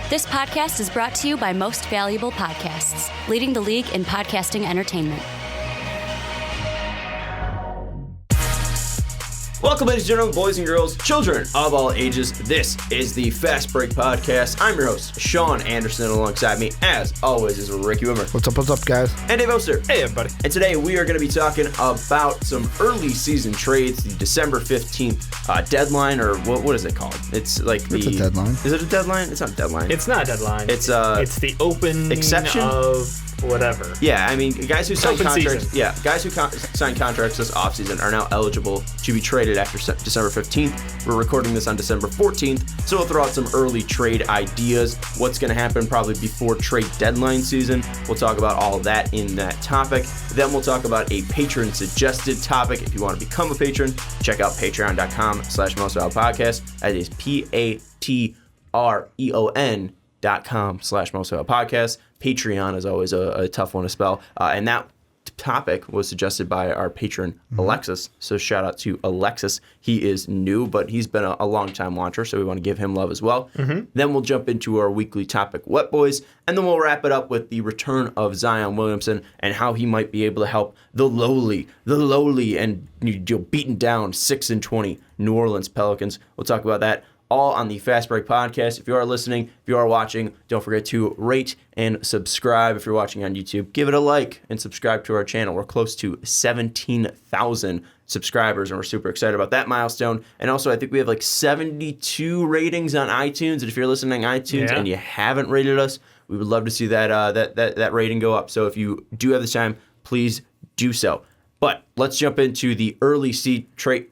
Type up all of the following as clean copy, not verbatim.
This podcast is brought to you by Most Valuable Podcasts, leading the league in podcasting entertainment. Welcome, ladies and gentlemen, boys and girls, children of all ages. This is the Fast Break Podcast. I'm your host, Sean Anderson. Alongside me, as always, is Ricky Widmer. What's up, guys? And Dave Oster. Hey, everybody. And today we are going to be talking about some early season trades, the December 15th deadline, or what is it called? It's like It's a deadline. Is it a deadline? It's not a deadline. It's not a deadline. It's the open exception of whatever. Yeah, I mean, guys who sign Open contracts. season. Yeah, guys who sign contracts this offseason are now eligible to be traded after December 15th. We're recording this on December 14th, so we'll throw out some early trade ideas. What's going to happen probably before trade deadline season. We'll talk about all of that in that topic. Then we'll talk about a patron suggested topic. If you want to become a patron, check out patreon.com/mostvaluablepodcast. That is patreon.com/mostvaluablepodcast. Patreon is always a tough one to spell. And that topic was suggested by our patron, Alexis. So shout out to Alexis. He is new, but he's been a long-time watcher, so we want to give him love as well. Then we'll jump into our weekly topic, Wet Boys, and then we'll wrap it up with the return of Zion Williamson and how he might be able to help the lowly and beaten down 6-20 New Orleans Pelicans. We'll talk about that all on the Fast Break Podcast. If you are listening, if you are watching, don't forget to rate and subscribe. If you're watching on YouTube, give it a like and subscribe to our channel. We're close to 17,000 subscribers, and we're super excited about that milestone. And also, I think we have like 72 ratings on iTunes. And if you're listening on iTunes and you haven't rated us, we would love to see that rating go up. So if you do have the time, please do so. But let's jump into the early season trade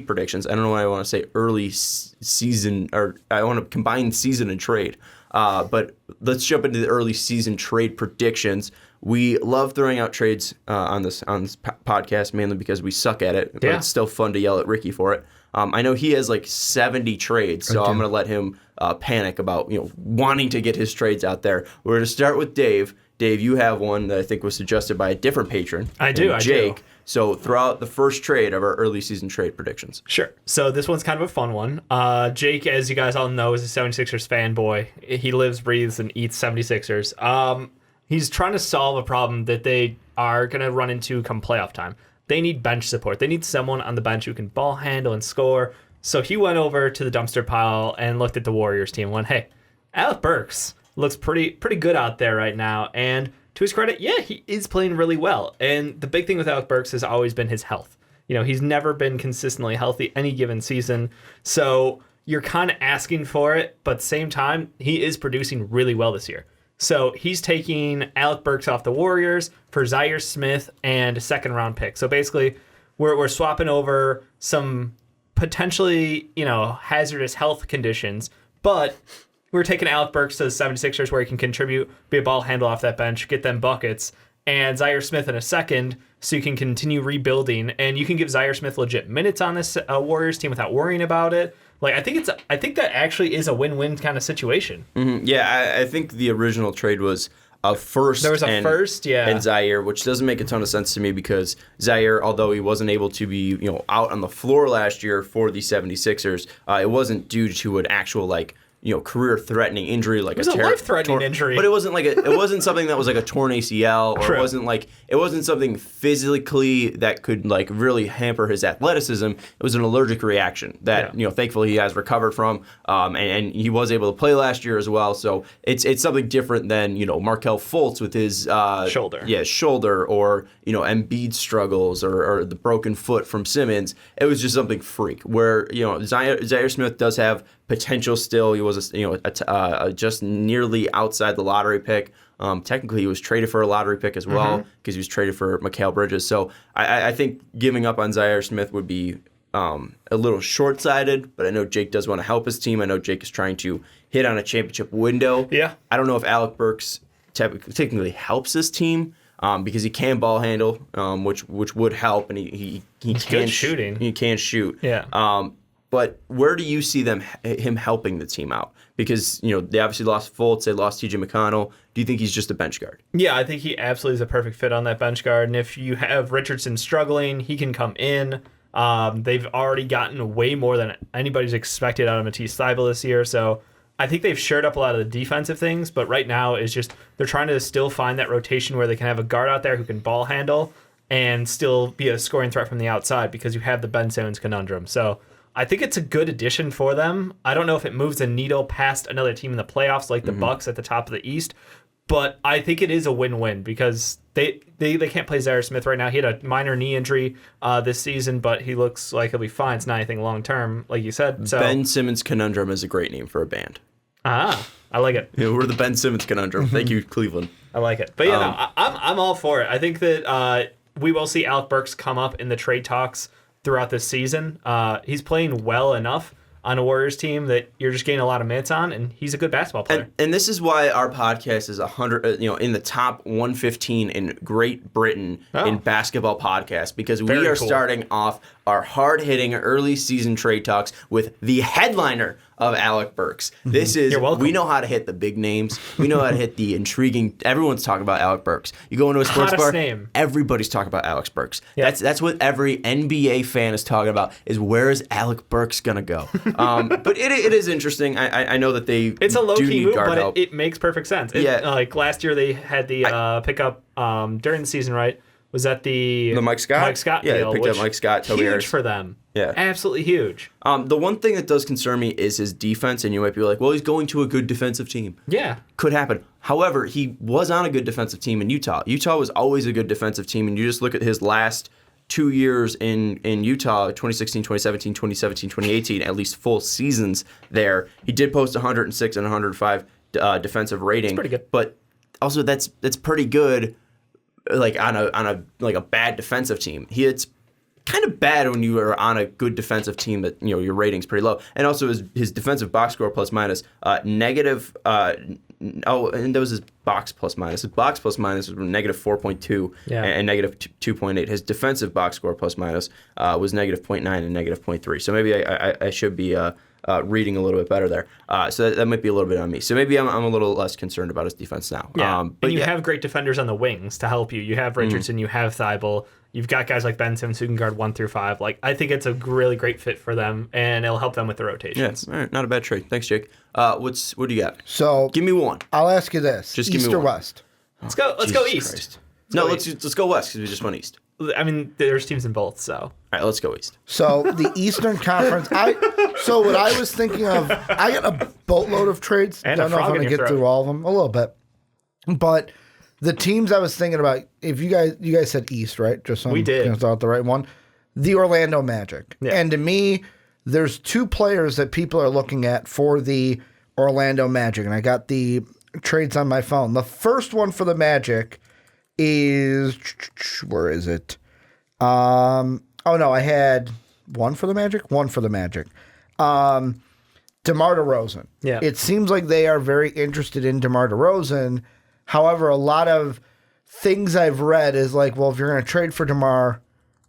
predictions. I don't know why I want to say early season, or I want to combine season and trade. But let's jump into the early season trade predictions. We love throwing out trades on this podcast, mainly because we suck at it. But it's still fun to yell at Ricky for it. I know he has like 70 trades, so I'm going to let him panic about wanting to get his trades out there. We're going to start with Dave. Dave, you have one that I think was suggested by a different patron. I do. Jake. So throw out the first trade of our early season trade predictions. Sure. So this one's kind of a fun one. Jake, as you guys all know, is a 76ers fanboy. He lives, breathes, and eats 76ers. He's trying to solve a problem that they are going to run into come playoff time. They need bench support. They need someone on the bench who can ball handle and score. So he went over to the dumpster pile and looked at the Warriors team and went, hey, Alec Burks looks pretty good out there right now. And to his credit, he is playing really well. And the big thing with Alec Burks has always been his health. He's never been consistently healthy any given season. So you're kind of asking for it, but at the same time, he is producing really well this year. So he's taking Alec Burks off the Warriors for Zaire Smith and a second-round pick. So basically, we're swapping over some potentially, hazardous health conditions, but we're taking Alec Burks to the 76ers where he can contribute, be a ball handle off that bench, get them buckets, and Zaire Smith in a second so you can continue rebuilding, and you can give Zaire Smith legit minutes on this Warriors team without worrying about it. Like I think that actually is a win-win kind of situation. Mm-hmm. Yeah, I think the original trade was a first. There was a first, and Zaire, which doesn't make a ton of sense to me because Zaire, although he wasn't able to be out on the floor last year for the 76ers, it wasn't due to an actual career-threatening injury like it was a life-threatening injury. But it wasn't something that was like a torn ACL, or True. it wasn't something physically that could really hamper his athleticism. It was an allergic reaction that thankfully he has recovered from, and he was able to play last year as well. So it's something different than Markelle Fultz with his shoulder, or Embiid struggles, or the broken foot from Simmons. It was just something freak where Zaire Smith does have potential still. He was just nearly outside the lottery pick. Technically, he was traded for a lottery pick as well because he was traded for Mikal Bridges. So I think giving up on Zaire Smith would be a little short-sighted, but I know Jake does want to help his team. I know Jake is trying to hit on a championship window. Yeah. I don't know if Alec Burks technically helps his team because he can ball handle, which would help, and he can shooting. He can shoot. Yeah. But where do you see him helping the team out? Because, they obviously lost Fultz, they lost TJ McConnell. Do you think he's just a bench guard? Yeah, I think he absolutely is a perfect fit on that bench guard. And if you have Richardson struggling, he can come in. They've already gotten way more than anybody's expected out of Matisse Thybulle this year. So I think they've shored up a lot of the defensive things, but right now is just they're trying to still find that rotation where they can have a guard out there who can ball handle and still be a scoring threat from the outside because you have the Ben Simmons conundrum. So I think it's a good addition for them. I don't know if it moves the needle past another team in the playoffs like the Bucks at the top of the East, but I think it is a win-win because they can't play Zaire Smith right now. He had a minor knee injury this season, but he looks like he'll be fine. It's not anything long-term, like you said. So Ben Simmons Conundrum is a great name for a band. I like it. Yeah, we're the Ben Simmons Conundrum. Thank you, Cleveland. I like it. But I'm all for it. I think that we will see Alec Burks come up in the trade talks throughout this season. He's playing well enough on a Warriors team that you're just getting a lot of minutes on, and he's a good basketball player. And this is why our podcast is 100, in the top 115 in Great Britain in basketball podcasts, because we are starting off our hard-hitting early season trade talks with the headliner of Alec Burks. This is, we know how to hit the big names. We know how to hit the intriguing, everyone's talking about Alec Burks. You go into a sports bar, everybody's talking about Alex Burks. Yep. That's what every NBA fan is talking about, is where is Alec Burks going to go? But it is interesting. I know that they It's a low-key move, but help. it makes perfect sense. Like last year they had the pickup during the season, right? Was that the Mike Scott? Mike Scott deal? Yeah, they picked up Mike Scott, Toby Harris. Huge for them. Yeah. Absolutely huge. The one thing that does concern me is his defense, and you might be like, well, he's going to a good defensive team. Yeah. Could happen. However, he was on a good defensive team in Utah. Utah was always a good defensive team, and you just look at his last 2 years in Utah, 2016, 2017, 2017, 2018, at least full seasons there. He did post 106 and 105 defensive rating. That's pretty good. But also that's pretty good, like on a bad defensive team. It's kind of bad when you are on a good defensive team that your rating's pretty low. And also his defensive box score plus minus negative. And that was his box plus minus. His box plus minus was negative 4.2 and negative 2.8. His defensive box score plus minus was negative 0.9 and negative 0.3. So maybe I should be reading a little bit better there. So that might be a little bit on me. So maybe I'm a little less concerned about his defense now. Yeah. But you have great defenders on the wings to help you. You have Richardson, you have Thibault. You've got guys like Ben Simmons who can guard 1 through 5. Like, I think it's a really great fit for them, and it'll help them with the rotations. Yeah, all right, not a bad trade. Thanks, Jake. What do you got? So give me one. I'll ask you this: just East give me or one. West? Let's go East. Let's go West because we just went East. I mean, there's teams in both, so. All right, let's go East. So the Eastern Conference. So what I was thinking of, I got a boatload of trades. And I don't know if I'm going to get through all of them, a little bit, but the teams I was thinking about. If you guys said East, right? Just so we did. I thought the right one. The Orlando Magic, yeah. And to me, there's 2 players that people are looking at for the Orlando Magic, and I got the trades on my phone. The first one for the Magic is, where is it? I had one for the Magic. DeMar DeRozan. Yeah. It seems like they are very interested in DeMar DeRozan. However, a lot of things I've read is like, well, if you're going to trade for DeMar,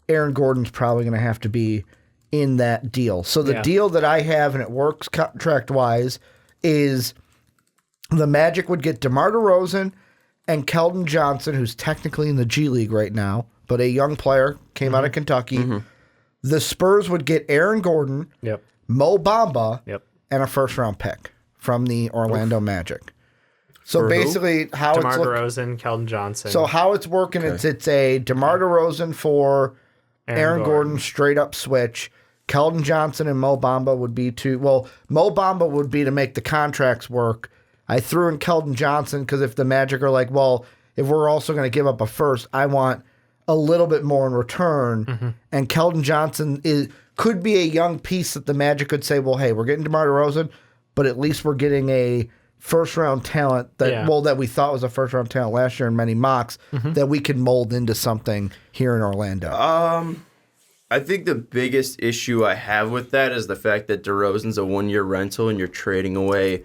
Aaron Gordon's probably going to have to be in that deal. So the deal that I have, and it works contract-wise, is the Magic would get DeMar DeRozan and Keldon Johnson, who's technically in the G League right now, but a young player, came out of Kentucky. Mm-hmm. The Spurs would get Aaron Gordon, Mo Bamba, and a first-round pick from the Orlando Magic. So for basically, how DeMar it's DeRozan, Keldon Johnson. So how it's working, it's a DeMar DeRozan for Aaron Gordon straight up switch. Keldon Johnson and Mo Bamba would be Mo Bamba would be to make the contracts work. I threw in Keldon Johnson because if the Magic are like, well, if we're also going to give up a first, I want a little bit more in return. Mm-hmm. And Keldon Johnson could be a young piece that the Magic could say, well, hey, we're getting DeMar DeRozan, but at least we're getting a first-round talent that we thought was a first-round talent last year in many mocks that we can mold into something here in Orlando. I think the biggest issue I have with that is the fact that DeRozan's a 1-year rental and you're trading away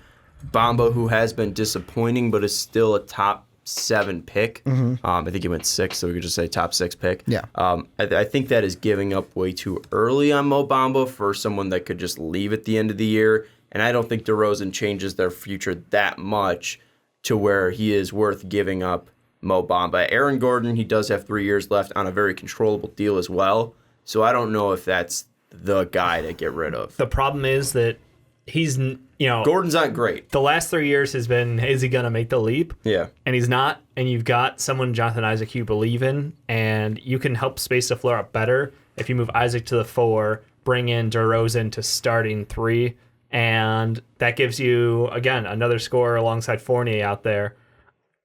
Bamba, who has been disappointing but is still a top 7 pick. Mm-hmm. I think he went 6, so we could just say top 6 pick. Yeah. I think that is giving up way too early on Mo Bamba for someone that could just leave at the end of the year. And I don't think DeRozan changes their future that much to where he is worth giving up Mo Bamba. Aaron Gordon, he does have 3 years left on a very controllable deal as well. So I don't know if that's the guy to get rid of. The problem is that he's Gordon's not great. The last 3 years has been, is he going to make the leap? Yeah. And he's not. And you've got someone, Jonathan Isaac, you believe in, and you can help space the floor up better if you move Isaac to the 4, bring in DeRozan to starting 3, and that gives you, again, another scorer alongside Fournier out there.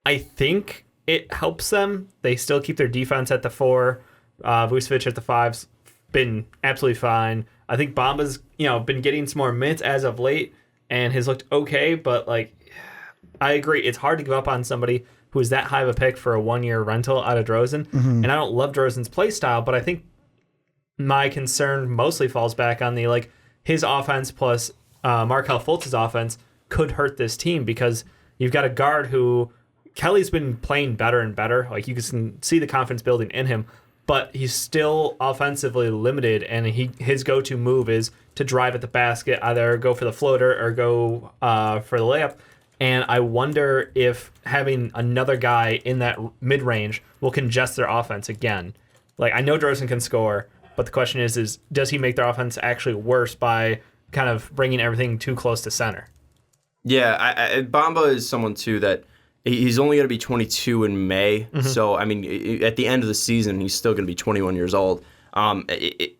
I think it helps them. They still keep their defense at the 4. Vucevic at the 5's been absolutely fine. I think Bamba's, been getting some more minutes as of late and has looked okay, but I agree. It's hard to give up on somebody who is that high of a pick for a 1-year rental out of DeRozan. Mm-hmm. And I don't love DeRozan's play style, but I think my concern mostly falls back on the his offense plus Markelle Fultz's offense could hurt this team because you've got a guard who Kelly's been playing better and better. You can see the confidence building in him, but he's still offensively limited, and his go-to move is to drive at the basket, either go for the floater or go for the layup. And I wonder if having another guy in that mid-range will congest their offense again. I know DeRozan can score, but the question is does he make their offense actually worse by kind of bringing everything too close to center? Yeah, Bamba is someone, too, that he's only going to be 22 in May. Mm-hmm. So, at the end of the season, he's still going to be 21 years old.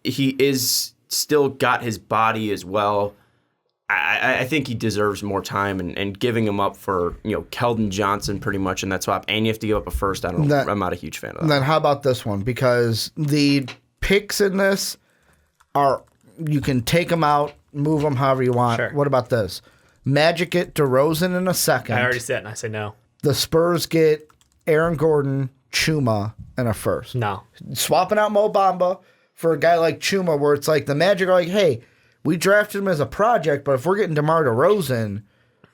He is still got his body as well. I think he deserves more time, and giving him up for, Keldon Johnson pretty much in that swap, and you have to give up a first. I'm not a huge fan of that. Then how about this one? Because the picks in this are, you can take them out, move them however you want. Sure. What about this? Magic get DeRozan in a second. I already said, and I say no. The Spurs get Aaron Gordon, Chuma, and a first. No. Swapping out Mo Bamba for a guy like Chuma, where it's the Magic are hey, we drafted him as a project, but if we're getting DeMar DeRozan,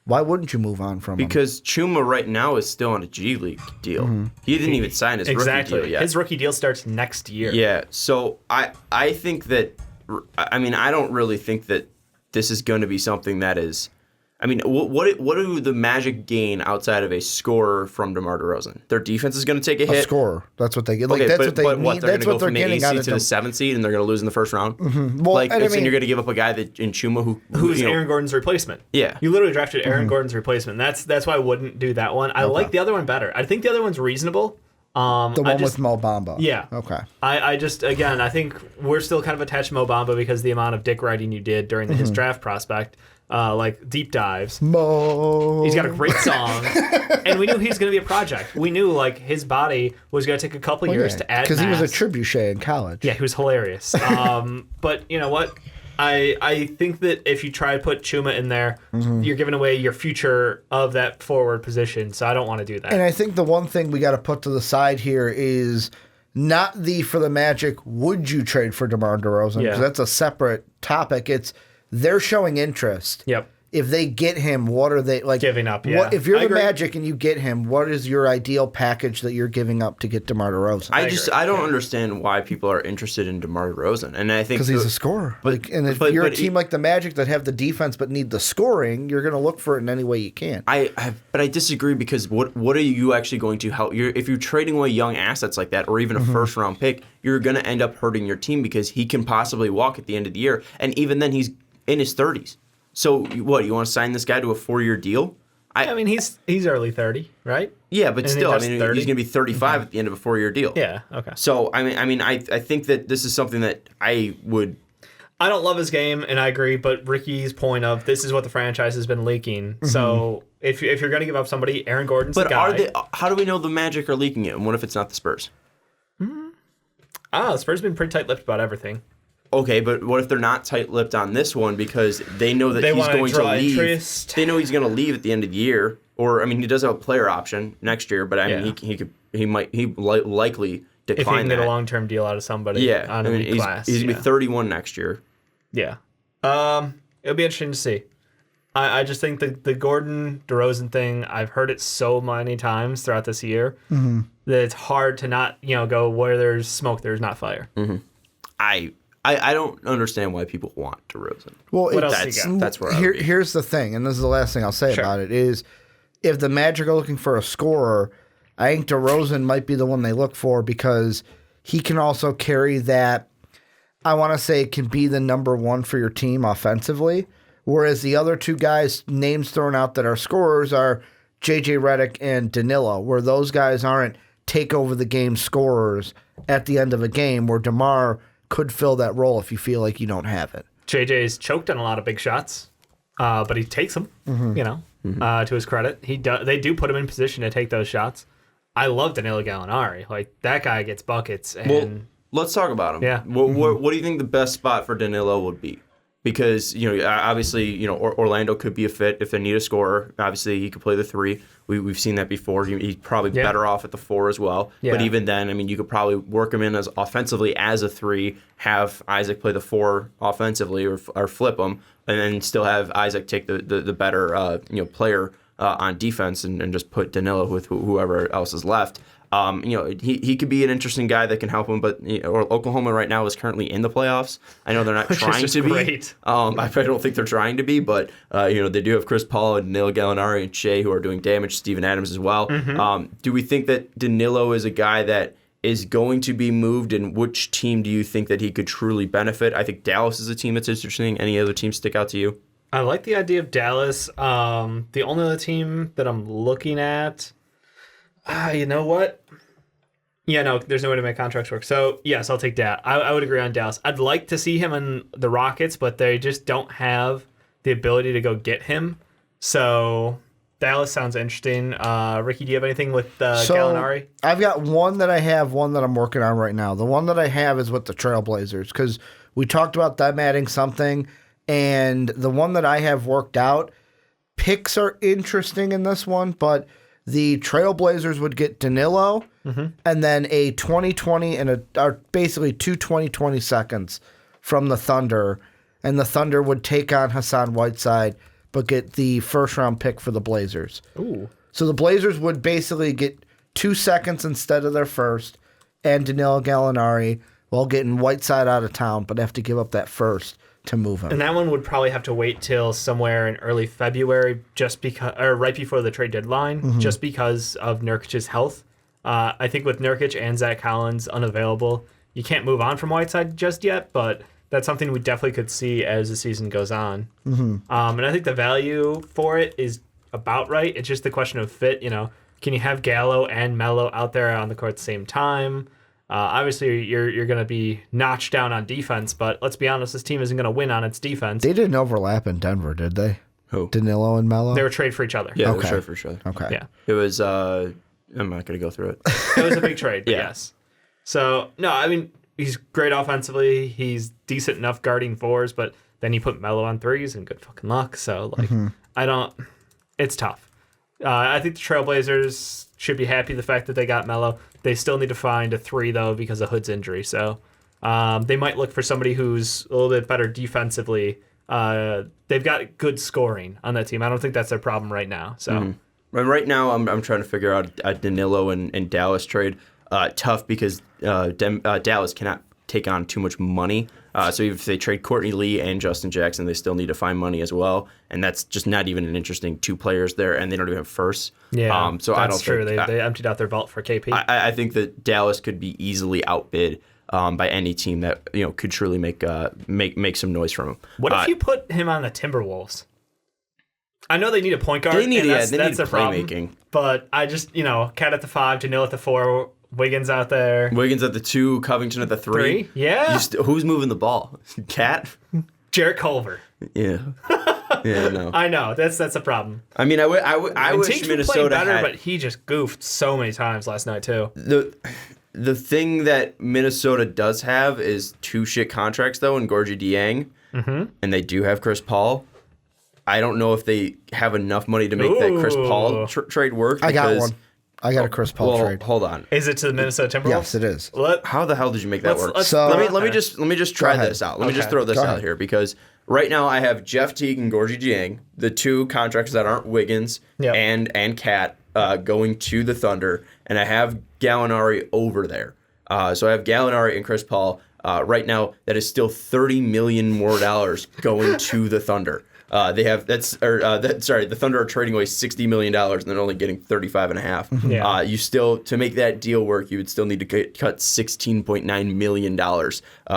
why wouldn't you move on from him? Because Chuma right now is still on a G League deal. Mm-hmm. He didn't even sign his rookie deal yet. His rookie deal starts next year. Yeah, so I think that, I don't really think that this is going to be something that is, what do the Magic gain outside of a scorer from DeMar DeRozan? Their defense is going to take a hit. A scorer. That's what they get. Okay, that's but what they need. They're That's what they're getting getting out of to the 7th seed, and they're going to lose in the first round. Mm-hmm. Well, and you're going to give up a guy that in Chuma who's Aaron Gordon's replacement. Yeah, you literally drafted Aaron Gordon's replacement. That's why I wouldn't do that one. I like the other one better. I think the other one's reasonable. The one with Mo Bamba. Yeah. Okay. I just, again, I think we're still kind of attached to Mo Bamba because the amount of dick writing you did during his draft prospect. Deep dives. Mo. He's got a great song, and we knew he was going to be a project. We knew his body was going to take a couple years to add. Because he was a trebuchet in college. Yeah, he was hilarious. But you know what? I think that if you try to put Chuma in there, you're giving away your future of that forward position. So I don't want to do that. And I think the one thing we got to put to the side here is not for the Magic. Would you trade for DeMar DeRozan? Because that's a separate topic. It's they're showing interest. Yep. If they get him, what are they giving up? Yeah. If you're the Magic and you get him, what is your ideal package that you're giving up to get DeMar DeRozan? I don't understand why people are interested in DeMar DeRozan, and I think because he's a scorer. And if you're a team like the Magic that have the defense but need the scoring, you're going to look for it in any way you can. But I disagree because what are you actually going to help? If you're trading away young assets like that, or even a first round pick, you're going to end up hurting your team because he can possibly walk at the end of the year, and even then he's in his 30s. So what? You want to sign this guy to a 4-year deal? He's early 30, right? Yeah, but still, he's going to be 35 at the end of a 4-year deal. Yeah. Okay. So I think that this is something that I would. I don't love his game, and I agree. But Ricky's point of this is what the franchise has been leaking. So if you're going to give up somebody, Aaron Gordon's the guy. How do we know the Magic are leaking it? And what if it's not the Spurs? The Spurs have been pretty tight-lipped about everything. Okay, but what if they're not tight-lipped on this one because they know that he's going to leave? Interest. They know he's going to leave at the end of the year, or he does have a player option next year, but he likely decline if he can that. Get a long-term deal out of somebody. Yeah, on he's class. He's gonna be 31 next year. Yeah, it'll be interesting to see. I just think the Gordon DeRozan thing, I've heard it so many times throughout this year that it's hard to not go where there's smoke, there's not fire. I don't understand why people want DeRozan. Well, what else you got? That's where here's the thing, and this is the last thing I'll say about it, is if the Magic are looking for a scorer, I think DeRozan might be the one they look for because he can also carry that, I want to say, can be the number one for your team offensively, Whereas the other two guys, names thrown out that are scorers, are J.J. Redick and Danilo, where those guys aren't take over the game scorers at the end of a game, where DeMar could fill that role if you feel like you don't have it. JJ's choked on a lot of big shots, but he takes them, to his credit. They do put him in position to take those shots. I love Danilo Gallinari. Like, that guy gets buckets. And well, let's talk about him. Yeah. What do you think the best spot for Danilo would be? Because, obviously, Orlando could be a fit if they need a scorer. Obviously, he could play the 3. We've seen that before. He's probably better off at the 4 as well. Yeah. But even then, I mean, you could probably work him in as offensively as a 3, have Isaac play the 4 offensively or flip him, and then still have Isaac take the better player on defense and just put Danilo with whoever else is left. He could be an interesting guy that can help him, but Oklahoma right now is currently in the playoffs. I know they're not trying to be. Great. I don't think they're trying to be, but they do have Chris Paul and Danilo Gallinari and Shea who are doing damage. Steven Adams as well. Do we think that Danilo is a guy that is going to be moved, and which team do you think that he could truly benefit? I think Dallas is a team that's interesting. Any other teams stick out to you? I like the idea of Dallas. The only other team that I'm looking at, you know what? Yeah, no, there's no way to make contracts work. So, yes, I'll take that. I would agree on Dallas. I'd like to see him in the Rockets, but they just don't have the ability to go get him. So, Dallas sounds interesting. Ricky, do you have anything with Gallinari? I've got one that I'm working on right now. The one that I have is with the Trailblazers, because we talked about them adding something, and the one that I have worked out, picks are interesting in this one, but the Trailblazers would get Danilo and then a 2020 and basically 2 2020 seconds from the Thunder, and the Thunder would take on Hassan Whiteside but get the first-round pick for the Blazers. Ooh. So the Blazers would basically get 2 seconds instead of their first and Danilo Gallinari while getting Whiteside out of town, but have to give up that first to move him. And that one would probably have to wait till somewhere in early February, right before the trade deadline, just because of Nurkic's health. I think with Nurkic and Zach Collins unavailable, you can't move on from Whiteside just yet, but that's something we definitely could see as the season goes on. And I think the value for it is about right. It's just the question of fit. Can you have Gallo and Melo out there on the court at the same time? Obviously, you're going to be notched down on defense, but let's be honest, this team isn't going to win on its defense. They didn't overlap in Denver, did they? Who? Danilo and Melo? They were trade for each other. Yeah, they were trade for each other. Okay. Yeah. It was, I'm not going to go through it. It was a big trade, but yes. So, no, I mean, he's great offensively. He's decent enough guarding 4s, but then you put Melo on 3s and good fucking luck. So, it's tough. I think the Trailblazers should be happy the fact that they got Melo. They still need to find a 3, though, because of Hood's injury. So they might look for somebody who's a little bit better defensively. They've got good scoring on that team. I don't think that's their problem right now. So right now, I'm trying to figure out a Danilo and Dallas trade. Tough because Dallas cannot take on too much money. So if they trade Courtney Lee and Justin Jackson, they still need to find money as well. And that's just not even an interesting 2 players there, and they don't even have firsts. Yeah, so that's I don't true. think, they emptied out their vault for KP. I think that Dallas could be easily outbid by any team that could truly make some noise from him. What if you put him on the Timberwolves? I know they need a point guard. They need that's a playmaking. Problem, but I just Cat at the 5, Danilo at the 4, Wiggins out there. Wiggins at the 2, Covington at the 3. Yeah. Who's moving the ball? Cat? Jarrett Culver. Yeah. Yeah, no. I know. That's a problem. I mean, I wish Minnesota better, had, but he just goofed so many times last night too. The thing that Minnesota does have is 2 shit contracts though in Gorgie Dieng, and they do have Chris Paul. I don't know if they have enough money to make that Chris Paul trade work. I got one. I got a Chris Paul trade. Hold on. Is it to the Minnesota Timberwolves? Yes, it is. How the hell did you make that work? So let me just try this out. Let me just throw this out here because right now I have Jeff Teague and Gorgie Dieng, the 2 contracts that aren't Wiggins and Cat going to the Thunder, and I have Gallinari over there. So I have Gallinari and Chris Paul. Right now, that is still $30 million more going to the Thunder. The Thunder are trading away $60 million and they're only getting $35.5. Yeah. You still, to make that deal work, you would still need to cut $16.9 million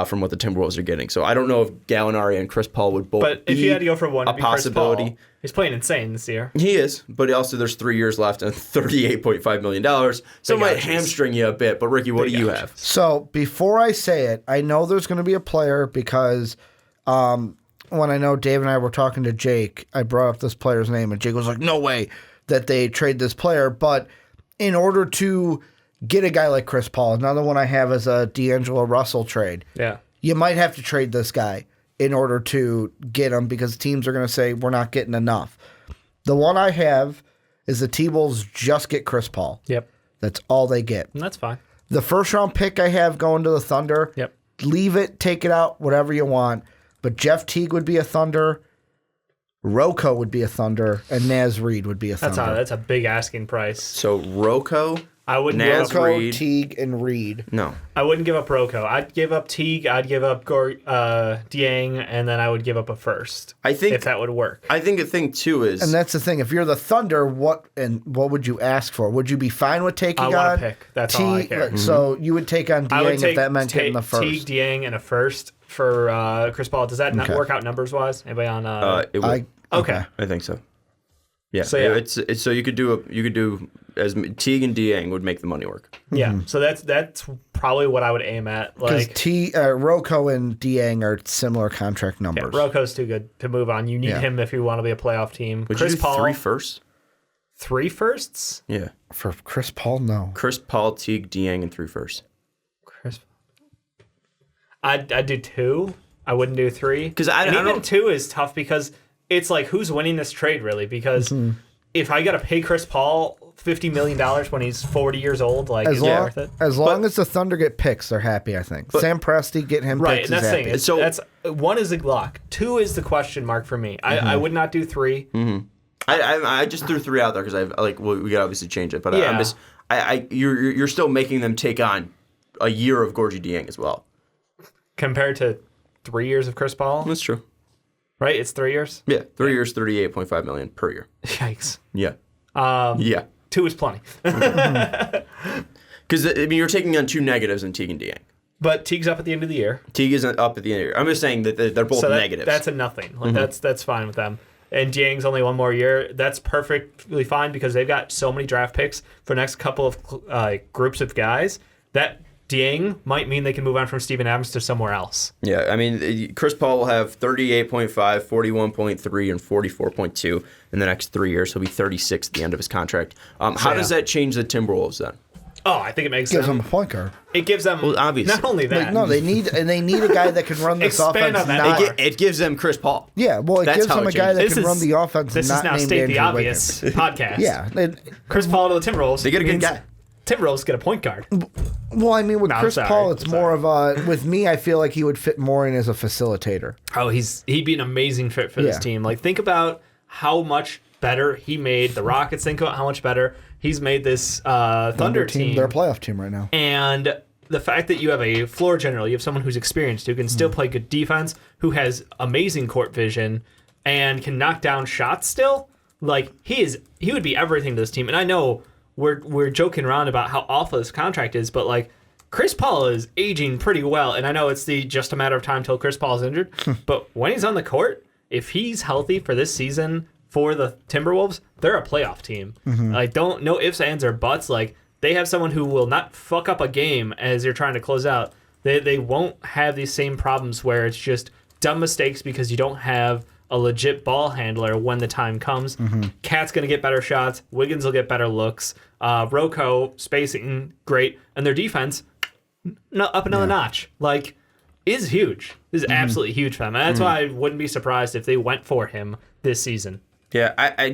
from what the Timberwolves are getting. So I don't know if Gallinari and Chris Paul would both. But if you had to go for one, a it'd be Chris possibility. Paul. He's playing insane this year. He is, but also there's 3 years left and $38.5 million. So it might hamstring you a bit. But Ricky, what do you have? So before I say it, I know there's going to be a player because when I know Dave and I were talking to Jake, I brought up this player's name, and Jake was like, no way that they trade this player. But in order to get a guy like Chris Paul, another one I have is a D'Angelo Russell trade. Yeah. You might have to trade this guy in order to get him because teams are going to say we're not getting enough. The one I have is the T-Wolves just get Chris Paul. Yep. That's all they get. And that's fine. The first-round pick I have going to the Thunder, Yep. leave it, take it out, whatever you want. But Jeff Teague would be a Thunder, Rocco would be a Thunder, and Naz Reid would be a Thunder. That's a big asking price. So Rocco, I wouldn't Naz give up, Reid. Teague, and Reid. No. I wouldn't give up Rocco. I'd give up Teague. I'd give up Dieng, and then I would give up a first. I think if that would work. I think a thing too is, And that's the thing. If you're the Thunder, what would you ask for? Would you be fine with taking I on want a pick. That's all I care. So you would take on I would Dieng take if that meant getting the first. Teague, Dieng, and a first for Chris Paul. Does that not work out numbers wise? Anybody on? it would, okay. I think so. Yeah. So, yeah. It's so you could do as Teague and Dieng would make the money work. Yeah. So that's probably what I would aim at. Because Like Rocco and Dieng are similar contract numbers. Rocco's too good to move on. You need him if you want to be a playoff team. Would Chris you do Paul, 3 firsts? 3 firsts? Yeah. For Chris Paul, no. Chris Paul, Teague, Dieng, and 3 firsts. Chris. I'd do 2. I wouldn't do 3. Because even 2 is tough because it's like who's winning this trade really? Because if I got to pay Chris Paul $50 million when he's 40 years old, like is it worth it? As long as the Thunder get picks, they're happy. I think Sam Presti get him Right, picks. and that's the happy. thing. That's 1 is a lock. 2 is the question mark for me. I would not do 3. I just threw 3 out there because we got to obviously change it, but Yeah. I'm just you're still making them take on a year of Gorgie Dieng as well. Compared to 3 years of Chris Paul, That's true. right? It's 3 years. Yeah, 3 years, $38.5 million per year. Yikes. Yeah. Yeah. 2 is plenty. Because you're taking on 2 negatives in Teague and Dieng. But Teague's up at the end of the year. Teague isn't up at the end of the year. I'm just saying that they're both negatives. That's a nothing. Like that's fine with them. And Dieng's only 1 more year. That's perfectly fine because they've got so many draft picks for the next couple of groups of guys that Dieng might mean they can move on from Steven Adams to somewhere else. Yeah, I mean, Chris Paul will have 38.5, 41.3, and 44.2 in the next 3 years. He'll be 36 at the end of his contract. How does that change the Timberwolves then? Oh, I think it makes gives them them a point guard. It gives them obviously. not only that. Like, no, they need a guy that can run this Expand offense. on that. Not, It gives them Chris Paul. yeah, well, it That's gives how them it a guy that changes. can run the offense. This not is now named state Andrew the obvious podcast. Yeah, Chris Paul to the Timberwolves. They get a good means guy. Timberwolves get a point guard. well, I mean, with No, I'm Chris sorry. Paul, it's I'm more of a. With me, I feel like he would fit more in as a facilitator. Oh, he'd be an amazing fit for this Yeah. team. Like, think about how much better he made the Rockets. Think about how much better he's made this Thunder team. They're a playoff team right now. And the fact that you have a floor general, you have someone who's experienced, who can still play good defense, who has amazing court vision, and can knock down shots still. Like, he would be everything to this team. And I know we're joking around about how awful this contract is, but like, Chris Paul is aging pretty well. And I know it's just a matter of time till Chris Paul is injured. But when he's on the court, if he's healthy for this season for the Timberwolves, they're a playoff team. Like, don't no ifs, ands, or buts. Like, they have someone who will not fuck up a game as you're trying to close out. They won't have these same problems where it's just dumb mistakes because you don't have a legit ball handler when the time comes. Cat's going to get better shots. Wiggins will get better looks. Rocco, spacing, great. And their defense, up another notch. Like, is huge. Is absolutely huge for them. And that's why I wouldn't be surprised if they went for him this season. Yeah, I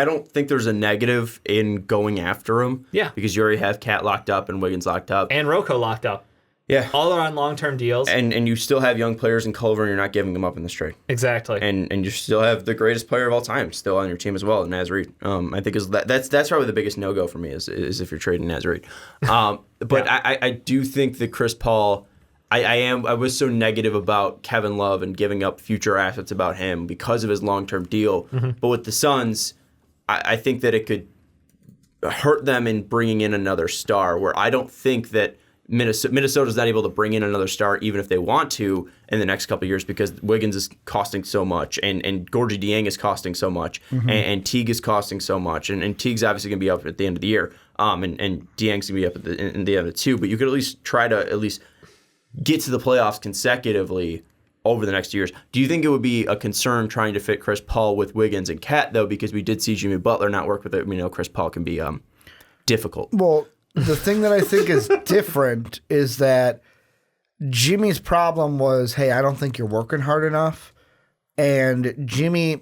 don't think there's a negative in going after him. Yeah. Because you already have Cat locked up and Wiggins locked up. And Rocco locked up. Yeah. All are on long-term deals. And you still have young players in Culver, and you're not giving them up in this trade. Exactly. And you still have the greatest player of all time still on your team as well, Naz Reid. I think that's probably the biggest no-go for me is if you're trading Naz Reid. But yeah. I do think that Chris Paul, I was so negative about Kevin Love and giving up future assets about him because of his long-term deal. But with the Suns, I think that it could hurt them in bringing in another star, where I don't think that Minnesota's not able to bring in another star even if they want to in the next couple of years, because Wiggins is costing so much and Gorgie Dieng is costing so much and Teague is costing so much and Teague's obviously going to be up at the end of the year and Dieng's going to be up at the end of it too, but you could at least try to get to the playoffs consecutively over the next years. Do you think it would be a concern trying to fit Chris Paul with Wiggins and Cat, though, because we did see Jimmy Butler not work with it? We know Chris Paul can be difficult. Well, the thing that I think is different is that Jimmy's problem was, hey, I don't think you're working hard enough. And Jimmy,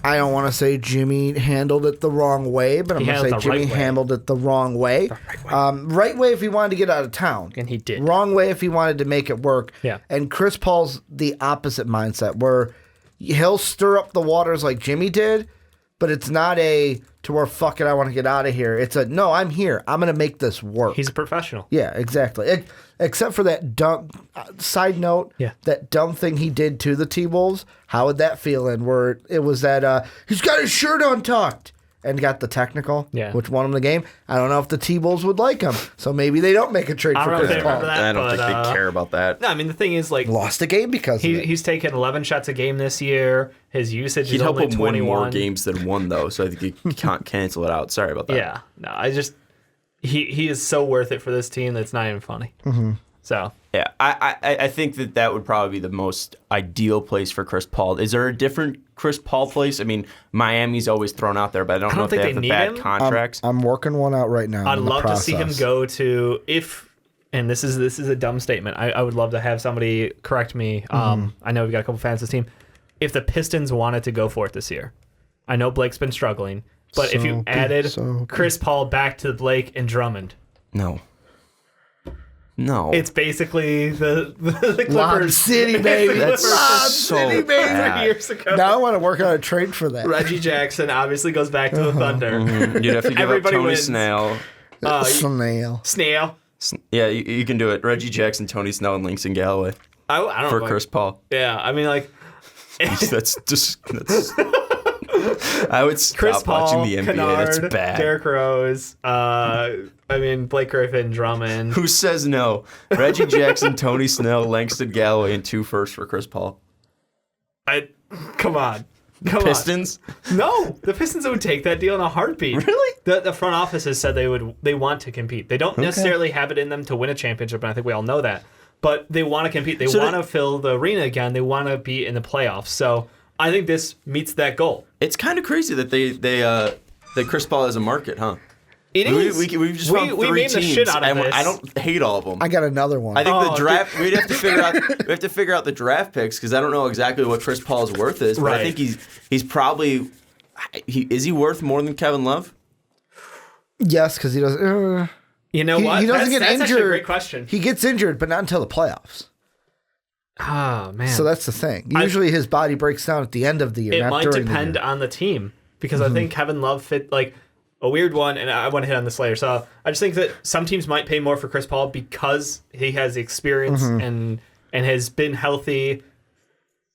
I don't want to say Jimmy handled it the wrong way, but I'm going to say Jimmy handled it the wrong way. Right way if he wanted to get out of town. And he did. Wrong way if he wanted to make it work. Yeah. And Chris Paul's the opposite mindset, where he'll stir up the waters like Jimmy did, but it's not to where, fuck it, I want to get out of here. It's no, I'm here. I'm going to make this work. He's a professional. Yeah, exactly. Except for that dumb, side note, that dumb thing he did to the T-Wolves. How would that feel in where it was that he's got his shirt untucked and got the technical, which won him the game? I don't know if the T-Wolves would like him. So maybe they don't make a trade for Chris Paul. I don't think they care about that. No, I mean, the thing is, lost the game because of it. He's taken 11 shots a game this year. His usage He'd is help only him 21. win more games than one, though, so I think you can't cancel it out. Sorry about that. Yeah. No, he is so worth it for this team that's not even funny. So. Yeah, I think that would probably be the most ideal place for Chris Paul. Is there a different Chris Paul place? I mean, Miami's always thrown out there, but I don't know if they have the bad contracts. I'm working one out right now. I'd love to see him go to, and this is a dumb statement. I would love to have somebody correct me. I know we've got a couple fans of this team. If the Pistons wanted to go for it this year, I know Blake's been struggling, but if you added Chris Paul back to Blake and Drummond. No. It's basically the Clippers. Lob City, baby. That's so City, baby. bad. Years ago. Now I want to work on a trade for that. Reggie Jackson obviously goes back to the Thunder. You'd have to give Everybody up Tony wins. Snail. Snail. Yeah, you can do it. Reggie Jackson, Tony Snell, and Langston Galloway I don't for know. Chris Paul. Yeah, I mean, That's I would stop Chris Paul, watching the NBA. Kennard, That's bad. Derrick Rose, Blake Griffin, Drummond. Who says no? Reggie Jackson, Tony Snell, Langston Galloway, and 2 firsts for Chris Paul. Come on. Pistons? No, the Pistons would take that deal in a heartbeat. Really? The front office has said they want to compete. They don't necessarily have it in them to win a championship, and I think we all know that. But they want to compete. They want to fill the arena again. They want to be in the playoffs. So I think this meets that goal. It's kind of crazy that that Chris Paul has a market, huh? It is. We've just found 3 made teams, the shit out of and this. I don't hate all of them. I got another one. I think the draft. We'd have to figure out. We have to figure out the draft picks because I don't know exactly what Chris Paul's worth is. But I think he's probably. Is he worth more than Kevin Love? Yes, because he doesn't. You know what? He doesn't get that's injured. Actually a great question. He gets injured, but not until the playoffs. Oh man. So that's the thing. Usually his body breaks down at the end of the year. It not might during depend the year. on the team because I think Kevin Love fit a weird one, and I want to hit on this later. So I just think that some teams might pay more for Chris Paul because he has the experience and has been healthy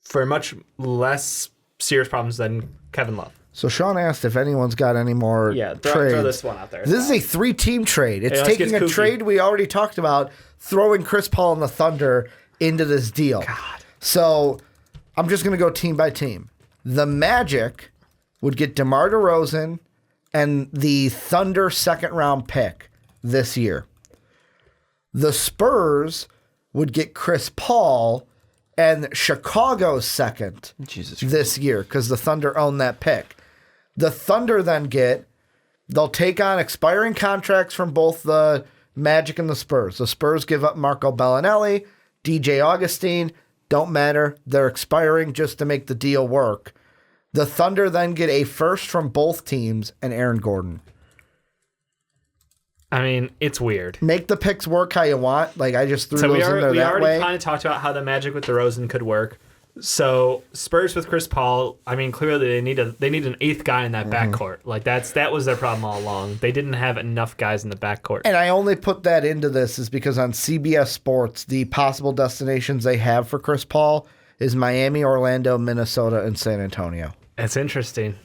for much less serious problems than Kevin Love. So Sean asked if anyone's got any more trades. Throw this one out there. This is a 3-team trade. It's let's taking get a kooky. trade we already talked about, throwing Chris Paul and the Thunder into this deal. God. So I'm just going to go team by team. The Magic would get DeMar DeRozan and the Thunder second-round pick this year. The Spurs would get Chris Paul and Chicago's second this year because the Thunder own that pick. The Thunder then they'll take on expiring contracts from both the Magic and the Spurs. The Spurs give up Marco Bellinelli, DJ Augustine, don't matter. They're expiring just to make the deal work. The Thunder then get a first from both teams and Aaron Gordon. I mean, it's weird. Make the picks work how you want. I just threw those in there that way. We already kind of talked about how the Magic with DeRozan could work. So Spurs with Chris Paul, I mean, clearly they need an eighth guy in that backcourt. Like that was their problem all along. They didn't have enough guys in the backcourt. And I only put that into this is because on CBS Sports, the possible destinations they have for Chris Paul is Miami, Orlando, Minnesota, and San Antonio. It's interesting.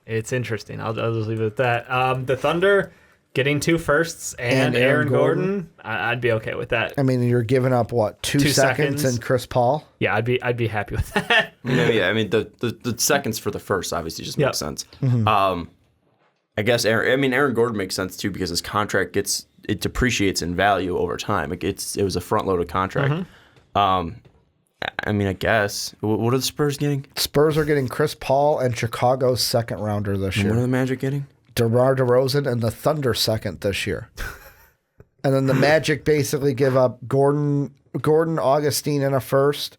It's interesting. I'll just leave it at that. The Thunder getting 2 firsts and Aaron Gordon, I'd be okay with that. I mean, you're giving up what 2 seconds and Chris Paul? Yeah, I'd be happy with that. Yeah. I mean, the seconds for the first obviously just makes sense. I guess Aaron Gordon makes sense too because his contract it depreciates in value over time. It was a front loaded contract. I mean, I guess. What are the Spurs getting? Spurs are getting Chris Paul and Chicago's second rounder this year. What are the Magic getting? DeMar DeRozan and the Thunder second this year. And then the Magic basically give up Gordon, Augustine, and a first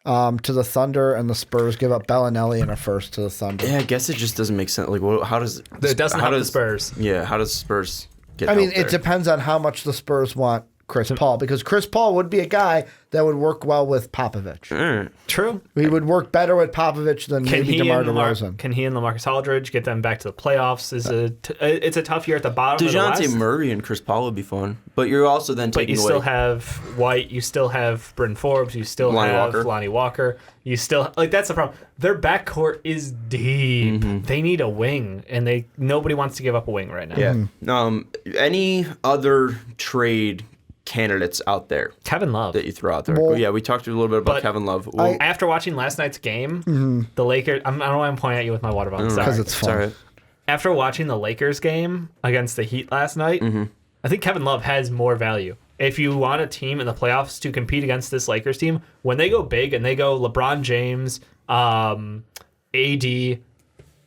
to the Thunder, and the Spurs give up Bellinelli and a first to the Thunder. Yeah, I guess it just doesn't make sense. Like, how does it doesn't help the Spurs? Yeah, how does Spurs get? I mean, out there? it depends on how much the Spurs want Chris Paul, because Chris Paul would be a guy that would work well with Popovich. True. He would work better with Popovich than maybe DeMar DeRozan. Can he and LaMarcus Aldridge get them back to the playoffs? It's a tough year at the bottom of the West. DeJounte Murray and Chris Paul would be fun, but you're also then taking away. But you still have White, you still have Bryn Forbes, you still have Lonnie Walker. You still that's the problem. Their backcourt is deep. They need a wing, and nobody wants to give up a wing right now. Yeah. Any other trade candidates out there? Kevin Love that you throw out there. Well, yeah, we talked a little bit about Kevin Love. After watching last night's game, the Lakers. I don't know why I'm pointing at you with my water bottle. Because it's fun. Sorry. After watching the Lakers game against the Heat last night, I think Kevin Love has more value. If you want a team in the playoffs to compete against this Lakers team, when they go big and they go LeBron James, AD,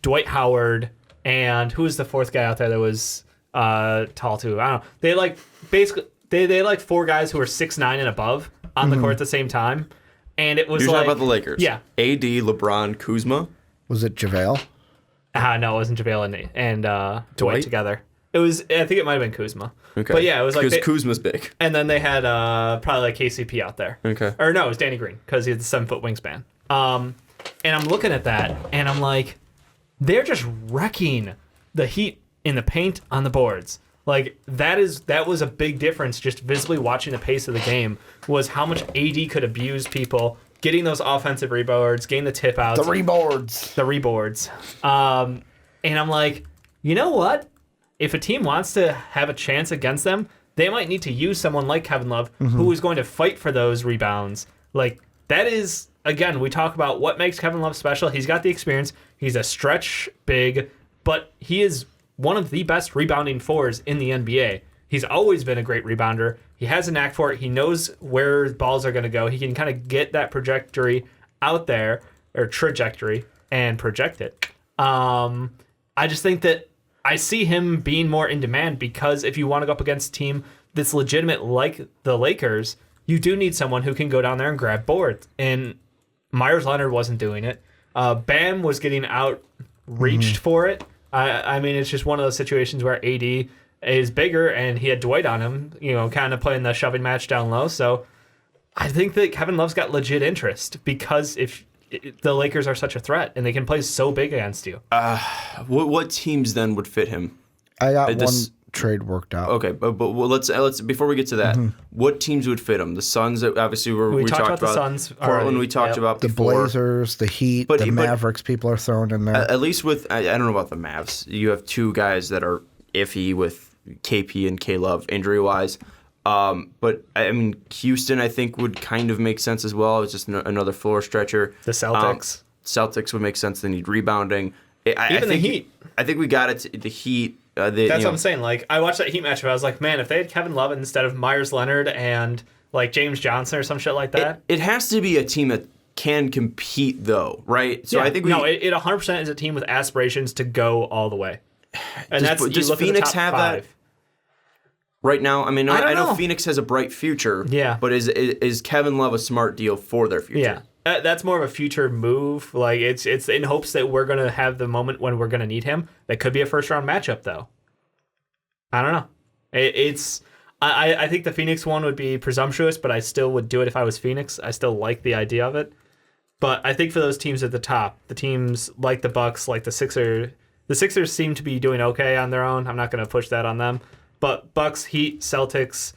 Dwight Howard, and who was the fourth guy out there that was tall too? I don't know. They basically. They like 4 guys who are 6'9" and above on the court at the same time. And it was You're talking about the Lakers. Yeah. AD, LeBron, Kuzma. Was it JaVale? No, it wasn't JaVale and Dwight together. It was, I think it might have been Kuzma. Okay. But yeah, it was like. Because Kuzma's big. And then they had probably like KCP out there. Okay. Or no, it was Danny Green because he had the 7-foot wingspan. And I'm looking at that and I'm like, they're just wrecking the Heat in the paint on the boards. Like, that was a big difference just visibly watching the pace of the game, was how much AD could abuse people, getting those offensive reboards, getting the tip outs. The reboards. And I'm like, you know what? If a team wants to have a chance against them, they might need to use someone like Kevin Love, who is going to fight for those rebounds. Like, that is, again, we talk about what makes Kevin Love special. He's got the experience. He's a stretch big, but he is one of the best rebounding fours in the NBA. He's always been a great rebounder. He has a knack for it. He knows where balls are going to go. He can kind of get that trajectory out there, and project it. I just think that I see him being more in demand because if you want to go up against a team that's legitimate like the Lakers, you do need someone who can go down there and grab boards. And Myers Leonard wasn't doing it. Bam was getting out-reached for it. I mean, it's just one of those situations where AD is bigger and he had Dwight on him, kind of playing the shoving match down low. So I think that Kevin Love's got legit interest because if the Lakers are such a threat and they can play so big against you. What teams then would fit him? I got one trade worked out. Okay, but let's before we get to that, what teams would fit him? The Suns, obviously, we talked about the Suns. Portland, we talked about the before. Blazers, the Heat, the Mavericks. People are thrown in there. At least with I don't know about the Mavs. You have 2 guys that are iffy with KP and K Love injury wise. But I mean, Houston, I think would kind of make sense as well. It's just another floor stretcher. The Celtics. Celtics would make sense. They need rebounding. Even the Heat. I think we got it. The Heat. That's what I'm saying. Like, I watched that Heat matchup. I was like, man, if they had Kevin Love instead of Myers Leonard and like James Johnson or some shit like that. It has to be a team that can compete, though, right? So I think it 100% is a team with aspirations to go all the way. And does Phoenix have 5. that right now? I mean, I know Phoenix has a bright future. Yeah, but is Kevin Love a smart deal for their future? Yeah. That's more of a future move. Like it's in hopes that we're gonna have the moment when we're gonna need him. That could be a first round matchup, though. I don't know. I think the Phoenix one would be presumptuous, but I still would do it if I was Phoenix. I still like the idea of it. But I think for those teams at the top, the teams like the Bucks, like the Sixers seem to be doing okay on their own. I'm not going to push that on them. But Bucks, Heat, Celtics,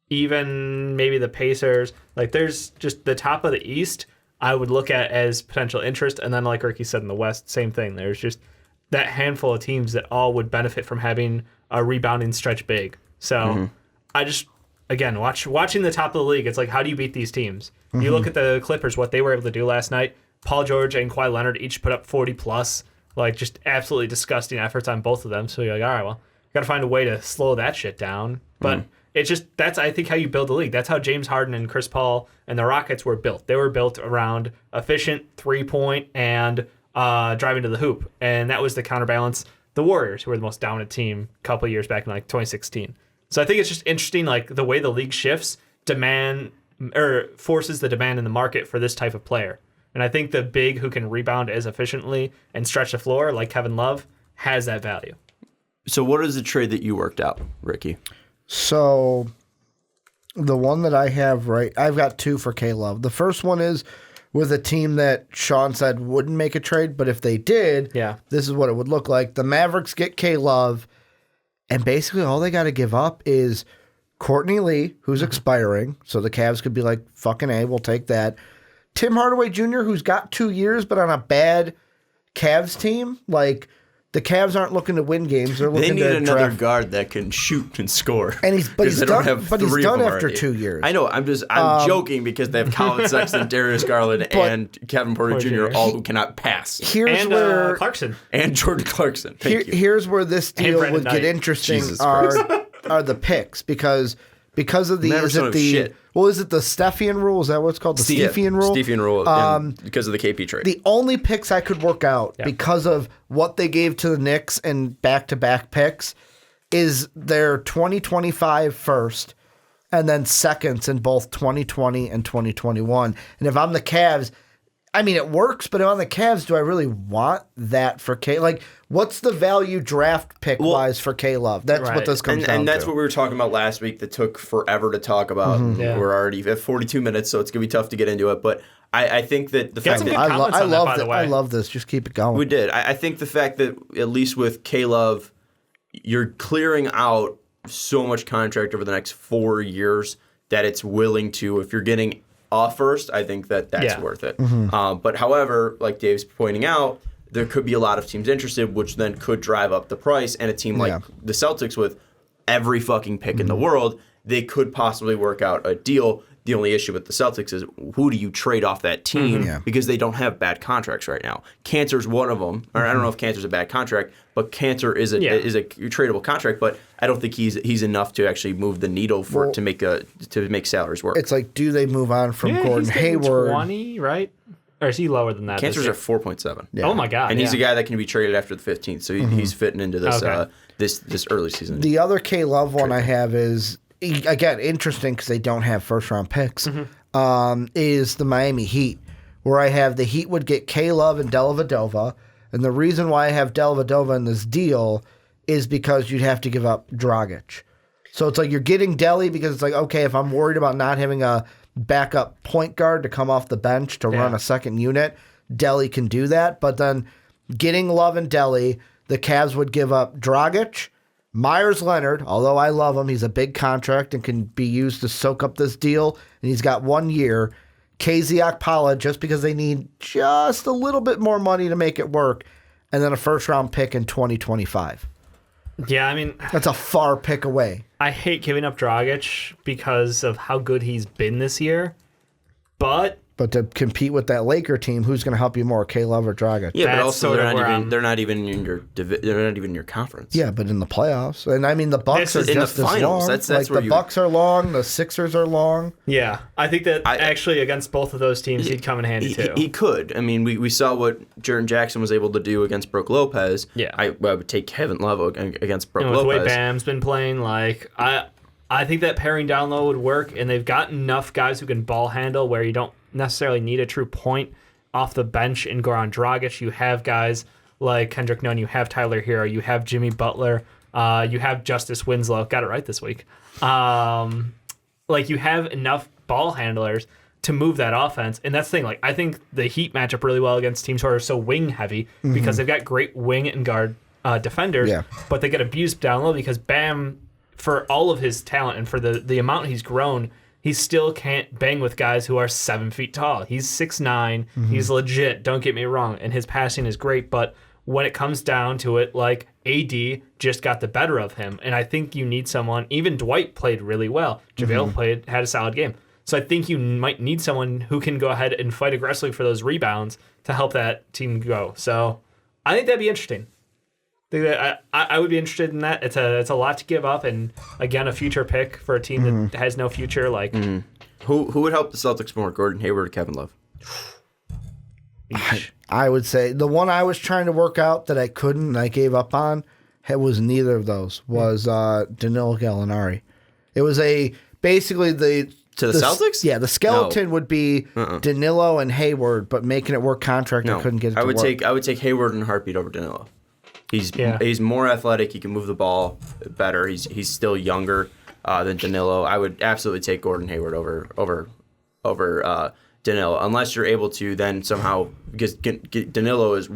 even maybe the Pacers, like there's just the top of the East I would look at as potential interest. And then like Ricky said in the West, same thing. There's just that handful of teams that all would benefit from having a rebounding stretch big. So I just, again, watching the top of the league, it's like, how do you beat these teams? You look at the Clippers, what they were able to do last night. Paul George and Kawhi Leonard each put up 40 plus, like just absolutely disgusting efforts on both of them. So you're like, all right, well, got to find a way to slow that shit down. But it's just, that's, I think, how you build the league. That's how James Harden and Chris Paul and the Rockets were built. They were built around efficient 3-point and driving to the hoop. And that was the counterbalance. The Warriors, who were the most dominant team a couple of years back in like 2016. So I think it's just interesting, like the way the league shifts, forces the demand in the market for this type of player. And I think the big who can rebound as efficiently and stretch the floor, like Kevin Love, has that value. So what is the trade that you worked out, Ricky? So the one that I have, I've got two for K-Love. The first one is with a team that Sean said wouldn't make a trade, but if they did, this is what it would look like. The Mavericks get K-Love, and basically all they got to give up is Courtney Lee, who's expiring, so the Cavs could be like, fucking A, we'll take that. Tim Hardaway Jr., who's got 2 years, but on a bad Cavs team. Like, the Cavs aren't looking to win games. They're looking to They need another draft. guard that can shoot and score. And he's done after 2 years. I know. I'm joking because they have Colin Sexton, Darius Garland, and Kevin Porter Jr., all who cannot pass. Here's where Clarkson. And Jordan Clarkson. Thank you. Here's where this deal would get interesting are the picks because of the is it the Stephian rule? Is that what it's called? The Stephian rule? Stephian rule because of the KP trade. The only picks I could work out because of what they gave to the Knicks and back-to-back picks is their 2025 first and then seconds in both 2020 and 2021. And if I'm the Cavs, I mean, it works, but if I'm the Cavs, do I really want that for K? Like, what's the value draft pick-wise for K-Love? That's what this comes down to. And that's what we were talking about last week that took forever to talk about. We're already at 42 minutes, so it's going to be tough to get into it. But I think that the fact that... I love this. Just keep it going. We did. I think the fact that, at least with K-Love, you're clearing out so much contract over the next 4 years that it's willing to, if you're getting... first, I think that's worth it. But however, like Dave's pointing out, there could be a lot of teams interested, which then could drive up the price. And a team like the Celtics with every fucking pick in the world, they could possibly work out a deal. The only issue with the Celtics is who do you trade off that team because they don't have bad contracts right now. Cantor's one of them. Or I don't know if Cantor's a bad contract, but Cantor is a tradable contract. But I don't think he's enough to actually move the needle to make salaries work. It's like, do they move on from Gordon Hayward? 20, right? Or is he lower than that? Cantor's at 4.7. Yeah. Oh my god! And he's a guy that can be traded after the 15th, so he's fitting into this this early season. The other K-Love one I have is. Again, interesting because they don't have first-round picks, is the Miami Heat, where I have the Heat would get K-Love and Dellavedova. And the reason why I have Dellavedova in this deal is because you'd have to give up Dragic. So it's like you're getting Delly because it's like, okay, if I'm worried about not having a backup point guard to come off the bench to run a second unit, Delly can do that. But then getting Love and Delly, the Cavs would give up Dragic, Myers Leonard, although I love him, he's a big contract and can be used to soak up this deal, and he's got 1 year. KZ Okpala, just because they need just a little bit more money to make it work, and then a first-round pick in 2025. Yeah, I mean... That's a far pick away. I hate giving up Dragic because of how good he's been this year, but to compete with that Laker team, who's going to help you more, K-Love or Dragic? Yeah, but also they're not even in your conference. Yeah, but in the playoffs, and I mean the Bucks are just as long. That's like the Bucks are long, the Sixers are long. Yeah, I think that actually against both of those teams, he'd come in handy too. He could. I mean, we saw what Jaren Jackson was able to do against Brook Lopez. Yeah, I would take Kevin Love against Brook Lopez. Lopez. The way Bam's been playing, like I think that pairing down low would work, and they've got enough guys who can ball handle where you don't necessarily need a true point off the bench and Goran Dragic. You have guys like Kendrick Nunn, you have Tyler Hero, you have Jimmy Butler, you have Justice Winslow. Got it right this week. Like you have enough ball handlers to move that offense. And that's the thing. Like, I think the Heat match up really well against teams who are so wing heavy because they've got great wing and guard defenders, but they get abused down low because Bam, for all of his talent and for the amount he's grown, he still can't bang with guys who are 7 feet tall. He's 6'9". He's legit, don't get me wrong, and his passing is great, but when it comes down to it, like, AD just got the better of him, and I think you need someone. Even Dwight played really well. JaVale had a solid game. So I think you might need someone who can go ahead and fight aggressively for those rebounds to help that team go. So I think that'd be interesting. I would be interested in that. It's a lot to give up, and again, a future pick for a team that has no future. Like, who would help the Celtics more, Gordon Hayward or Kevin Love? I would say the one I was trying to work out that I couldn't and I gave up on, it was neither of those, was Danilo Gallinari. It was basically the Celtics? Yeah, the skeleton would be Danilo and Hayward, but making it work contract, I couldn't get it to work. I would take Hayward in a heartbeat over Danilo. He's more athletic. He can move the ball better. He's still younger than Danilo. I would absolutely take Gordon Hayward over Danilo, unless you're able to then somehow, because Danilo is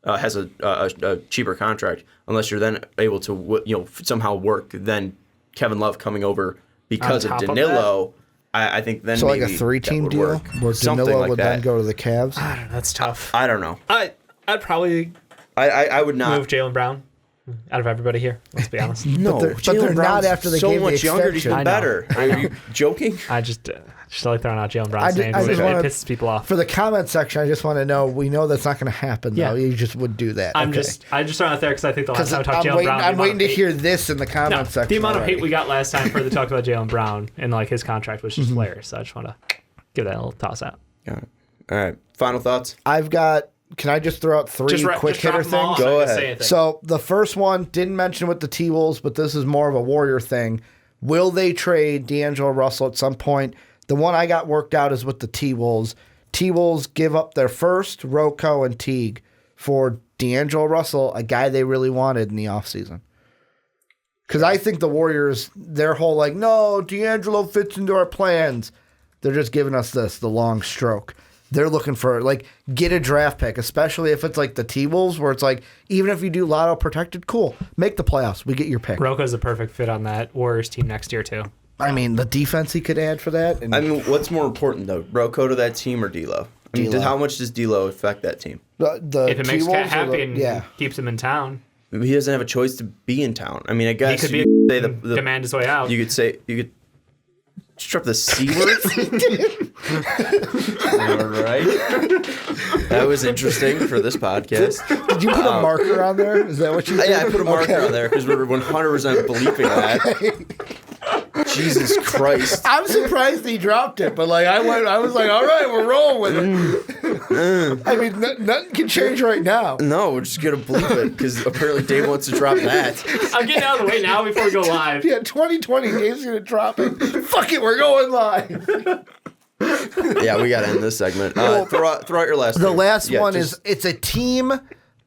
has a cheaper contract. Unless you're then able to somehow work then Kevin Love coming over because of Danilo. I think then so maybe like a 3-team deal work. where Danilo would then go to the Cavs. I don't know, that's tough. I don't know. I'd probably I would not move Jaylen Brown out of everybody here. Let's be honest. No, but they're not after they so gave much the younger. He's extension. been better. Are you joking? I just like throwing out Jaylen Brown's name. It pisses people off. For the comment section, I just want to know. We know that's not going to happen, though. You just would do that. I just throwing out there because I think the last time we talked Jaylen Brown, I'm waiting to hear this in the comment section. The amount of hate we got last time for the talk about Jaylen Brown and like his contract was just hilarious. So I just want to give that a little toss out. All right. Final thoughts. Can I just throw out three quick hitter things? Go ahead. So the first one, didn't mention with the T-Wolves, but this is more of a Warrior thing. Will they trade D'Angelo Russell at some point? The one I got worked out is with the T-Wolves. T-Wolves give up their first, Rocco and Teague, for D'Angelo Russell, a guy they really wanted in the offseason. Because I think the Warriors, their whole like, no, D'Angelo fits into our plans. They're just giving us the long stroke. They're looking for, like, get a draft pick, especially if it's like the T-Wolves, where it's like, even if you do lotto protected, cool. Make the playoffs. We get your pick. Rocco's the perfect fit on that Warriors team next year, too. I mean, the defense he could add for that. And I mean, what's more important, though? Rocco to that team or D'Lo? I mean, how much does D'Lo affect that team? If it makes Cat happy and keeps him in town. He doesn't have a choice to be in town. I mean, I guess he could you could say demand his way out. You could strip the C word. All right. That was interesting for this podcast. Did you put a marker on there? Is that what you did? Yeah, I put a marker on there because we're 100% bleeping that. Jesus Christ. I'm surprised he dropped it, but like I was like, all right, we're rolling with it. I mean, nothing can change right now. No, we're just going to bleep it because apparently Dave wants to drop that. I'm getting out of the way now before we go live. Yeah, 2020, Dave's going to drop it. Fuck it, we're going live. Yeah, we got to end this segment. Throw out your last The thing. last one is, it's a team,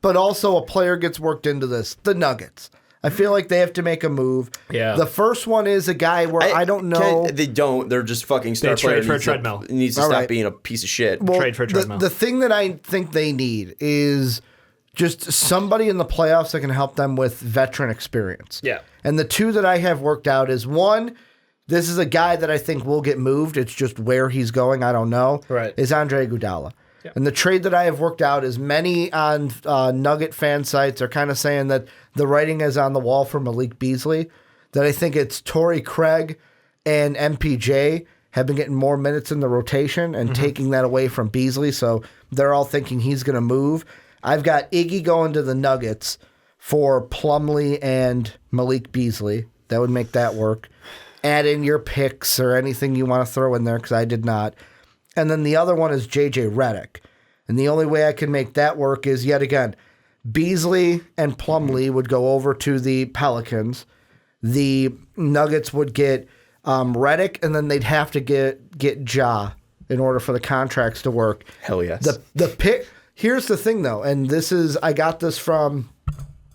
but also a player gets worked into this. The Nuggets. I feel like they have to make a move. Yeah. The first one is a guy where I don't know. They don't. They're just fucking star They trade player. for a treadmill. Needs to stop being a piece of shit. Well, trade for a treadmill. The thing that I think they need is just somebody in the playoffs that can help them with veteran experience. Yeah. And the two that I have worked out is one, this is a guy that I think will get moved. It's just where he's going, I don't know. Right. Is Andre Iguodala. Yeah. And the trade that I have worked out is many on Nugget fan sites are kind of saying that the writing is on the wall for Malik Beasley, that I think it's Torrey Craig and MPJ have been getting more minutes in the rotation and taking that away from Beasley, so they're all thinking he's going to move. I've got Iggy going to the Nuggets for Plumlee and Malik Beasley. That would make that work. Add in your picks or anything you want to throw in there because I did not. And then the other one is J.J. Redick. And the only way I can make that work is, yet again, Beasley and Plumlee would go over to the Pelicans. The Nuggets would get Redick, and then they'd have to get Ja in order for the contracts to work. Hell yes. The pick. Here's the thing, though, and I got this from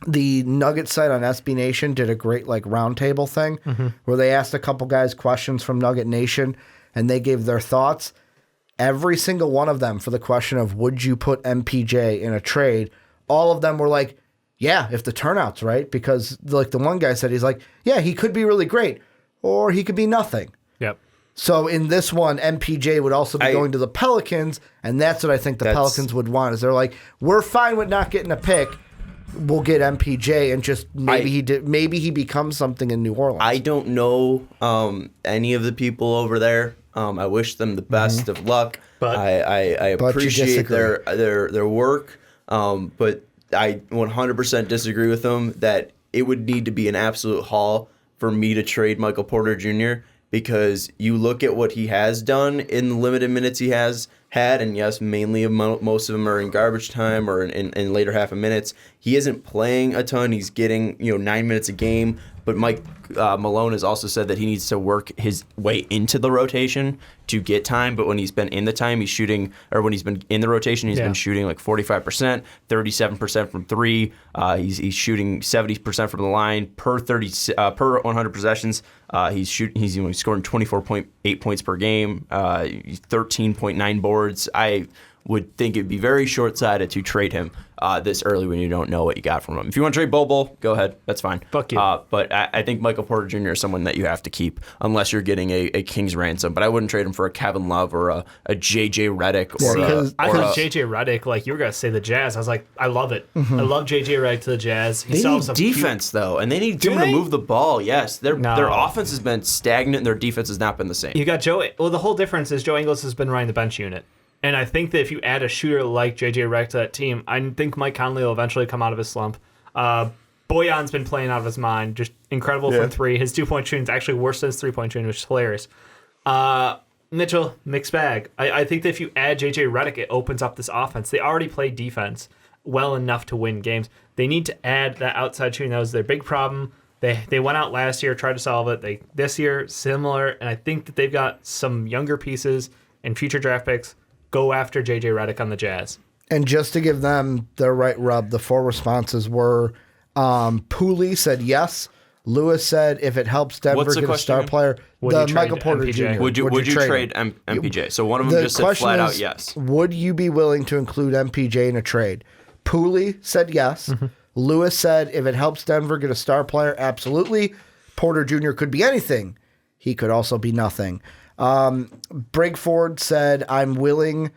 the Nugget site on SB Nation. Did a great roundtable thing where they asked a couple guys questions from Nugget Nation. and they gave their thoughts. Every single one of them, for the question of would you put MPJ in a trade, all of them were like, yeah, if the turnout's right. Because like the one guy said, he's like, yeah, he could be really great or he could be nothing. Yep. So in this one, MPJ would also be going to the Pelicans, and that's what I think the Pelicans would want. Is they're like, we're fine with not getting a pick. We'll get MPJ, and just maybe he becomes something in New Orleans. I don't know any of the people over there. I wish them the best of luck. But I appreciate their work. But I 100% disagree with them that it would need to be an absolute haul for me to trade Michael Porter Jr. Because you look at what he has done in the limited minutes he has had, and yes, mainly most of them are in garbage time or in later half of minutes. He isn't playing a ton. He's getting 9 minutes a game. But Mike Malone has also said that he needs to work his way into the rotation to get time. But when he's been in the time, he's shooting, or when he's been in the rotation, he's been shooting like 45%, 37% from three. He's shooting 70% from the line per 100 possessions. He's scoring 24.8 points per game, 13.9 boards. I would think it'd be very short-sighted to trade him this early when you don't know what you got from him. If you want to trade Bobo, go ahead. That's fine. Fuck you. But I think Michael Porter Jr. is someone that you have to keep unless you're getting a king's ransom. But I wouldn't trade him for a Kevin Love or a JJ Redick. I thought JJ Redick, like you were going to say the Jazz. I was like, I love it. I love JJ Redick to the Jazz. They need defense, though, and they need someone to move the ball. Yes, their offense has been stagnant, and their defense has not been the same. You got Joe. Well, the whole difference is Joe Ingles has been running the bench unit. And I think that if you add a shooter like J.J. Redick to that team, I think Mike Conley will eventually come out of his slump. Boyan's been playing out of his mind, just incredible from three. His 2-point shooting is actually worse than his 3-point shooting, which is hilarious. Mitchell, mixed bag. I think that if you add J.J. Redick, it opens up this offense. They already play defense well enough to win games. They need to add that outside shooting. That was their big problem. They went out last year, tried to solve it. This year, similar. And I think that they've got some younger pieces and future draft picks. Go after J.J. Redick on the Jazz. And just to give them their right rub, the 4 responses were Pooley said yes. Lewis said if it helps Denver get a star player, Michael Porter MPJ? Jr. Would you trade MPJ? So one of them just said flat out yes. Would you be willing to include MPJ in a trade? Pooley said yes. Mm-hmm. Lewis said if it helps Denver get a star player, absolutely. Porter Jr. could be anything. He could also be nothing. Brigford said, I'm willing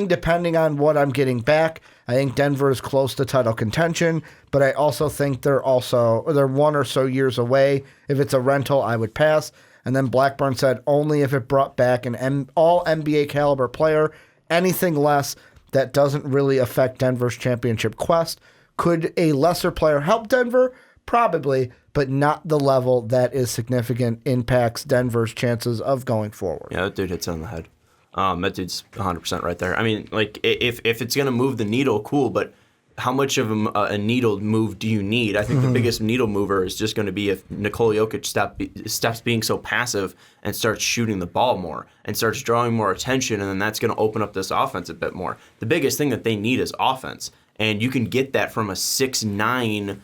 depending on what I'm getting back. I think Denver is close to title contention, but I also think they're 1 or so years away. If it's a rental, I would pass. And then Blackburn said, only if it brought back an all NBA caliber player. Anything less, that doesn't really affect Denver's championship quest. Could a lesser player help Denver? Probably, but not the level that is significant impacts Denver's chances of going forward. Yeah, that dude hits it on the head. That dude's 100% right there. I mean, like, if it's going to move the needle, cool, but how much of a needle move do you need? I think the biggest needle mover is just going to be if Nikola Jokic stops being so passive and starts shooting the ball more and starts drawing more attention, and then that's going to open up this offense a bit more. The biggest thing that they need is offense, and you can get that from a 6'9",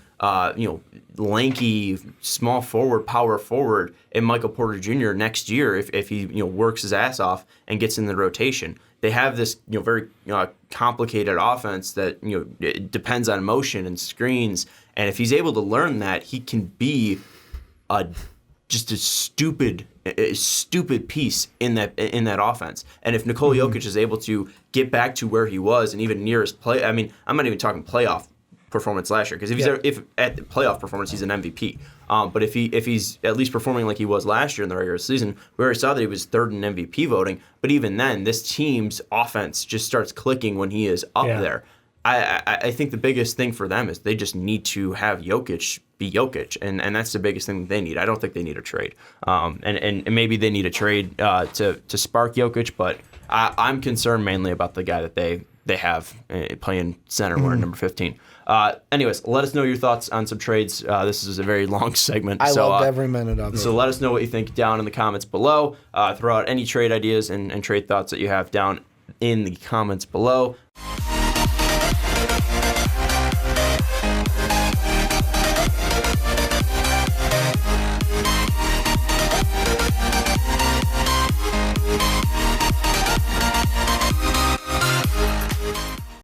lanky, small forward, power forward in Michael Porter Jr. next year if he works his ass off and gets in the rotation. They have this very complicated offense that it depends on motion and screens, and if he's able to learn that, he can be just a stupid piece in that offense. And if Nikola Jokic is able to get back to where he was and even near his play, I mean, I'm not even talking playoff performance last year, because if at the playoff performance he's an MVP. But if he's at least performing like he was last year in the regular season, we already saw that he was third in MVP voting. But even then, this team's offense just starts clicking when he is up there. I think the biggest thing for them is they just need to have Jokic be Jokic, and that's the biggest thing that they need. I don't think they need a trade, and maybe they need a trade to spark Jokic, but I'm concerned mainly about the guy that they have playing center, wearing number 15. Anyways, let us know your thoughts on some trades. This is a very long segment. I loved every minute of it. So let us know what you think down in the comments below. Throw out any trade ideas and trade thoughts that you have down in the comments below.